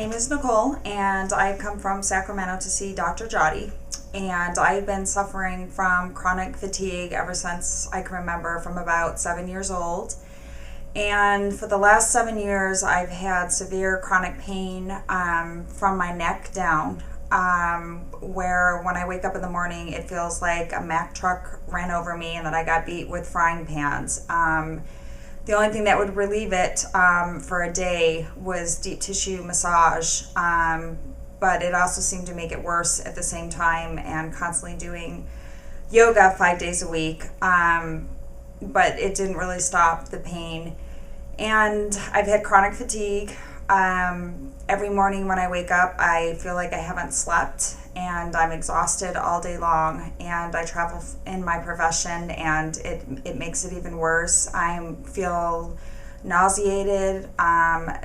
name is Nicole, and I've come from Sacramento to see Dr. Jody. And I've been suffering from chronic fatigue ever since I can remember, from about 7 years old. And for the last 7 years, I've had severe chronic pain from my neck down, where when I wake up in the morning, it feels like a Mack truck ran over me and that I got beat with frying pans. The only thing that would relieve it for a day was deep tissue massage, but it also seemed to make it worse at the same time, and constantly doing yoga 5 days a week, but it didn't really stop the pain. And I've had chronic fatigue. Every morning when I wake up, I feel like I haven't slept, and I'm exhausted all day long, and I travel in my profession, and it makes it even worse. I feel nauseated,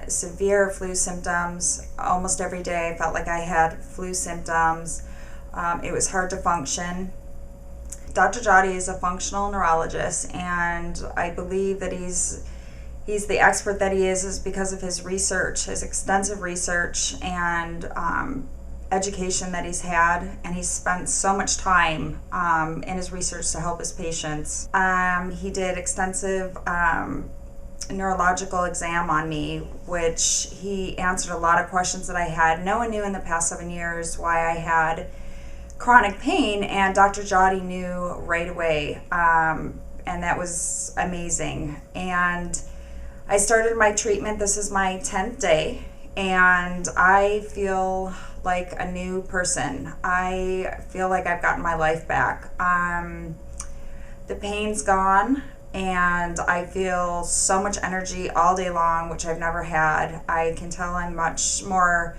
severe flu symptoms. Almost every day I felt like I had flu symptoms. It was hard to function. Dr. Jody is a functional neurologist, and I believe that he's the expert that he is because of his research, his extensive research and education that he's had, and he's spent so much time in his research to help his patients. He did extensive neurological exam on me, which he answered a lot of questions that I had. No one knew in the past 7 years why I had chronic pain, and Dr. Jody knew right away, and that was amazing. And I started my treatment. This is my 10th day, and I feel like a new person. I feel like I've gotten my life back. The pain's gone, and I feel so much energy all day long, which I've never had. I can tell I'm much more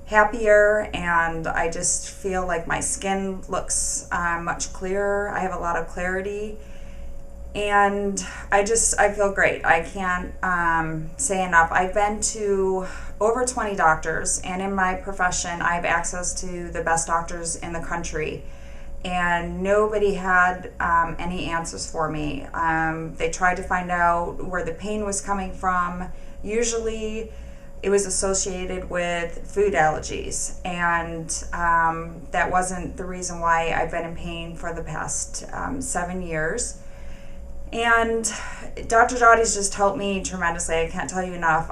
happier, and I just feel like my skin looks much clearer. I have a lot of clarity. And I feel great. I can't say enough. I've been to over 20 doctors, and in my profession, I have access to the best doctors in the country. And nobody had any answers for me. They tried to find out where the pain was coming from. Usually, it was associated with food allergies, and that wasn't the reason why I've been in pain for the past 7 years. And Dr. Jody's just helped me tremendously. I can't tell you enough.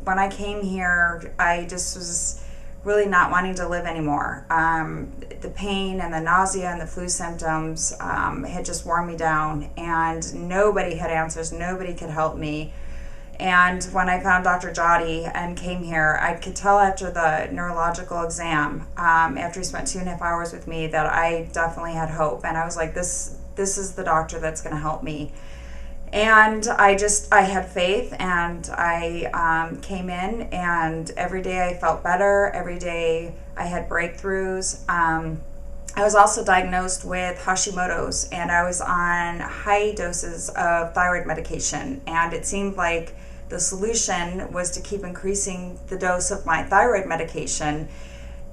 When I came here, I just was really not wanting to live anymore. The pain and the nausea and the flu symptoms had just worn me down, and nobody had answers. Nobody could help me. And when I found Dr. Jody and came here, I could tell after the neurological exam, after he spent 2.5 hours with me, that I definitely had hope. And I was like, this is the doctor that's going to help me. And I had faith, and I came in, and every day I felt better. Every day I had breakthroughs. I was also diagnosed with Hashimoto's, and I was on high doses of thyroid medication, and it seemed like the solution was to keep increasing the dose of my thyroid medication,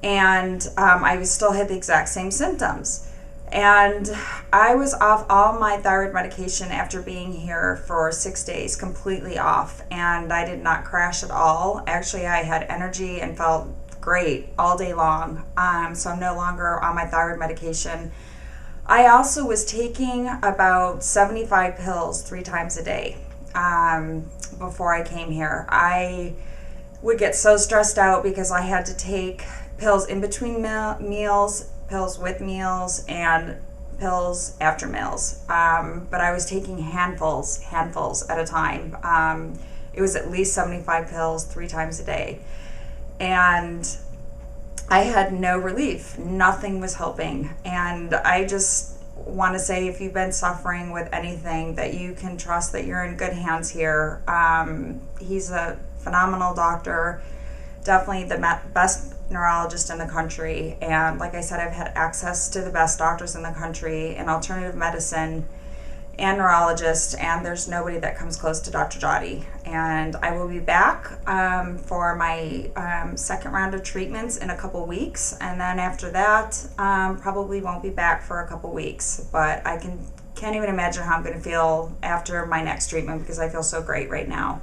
and I still had the exact same symptoms. And I was off all my thyroid medication after being here for 6 days, completely off, and I did not crash at all. Actually, I had energy and felt great all day long, so I'm no longer on my thyroid medication. I also was taking about 75 pills 3 times a day before I came here. I would get so stressed out because I had to take pills in between meals, pills with meals, and pills after meals. But I was taking handfuls at a time. It was at least 75 pills 3 times a day. And I had no relief. Nothing was helping. And I just want to say, if you've been suffering with anything, that you can trust that you're in good hands here. He's a phenomenal doctor, definitely the best neurologist in the country. And like I said, I've had access to the best doctors in the country in alternative medicine and neurologists, and there's nobody that comes close to Dr. Jody. And I will be back for my second round of treatments in a couple weeks, and then after that, probably won't be back for a couple weeks. But I can't even imagine how I'm going to feel after my next treatment, because I feel so great right now.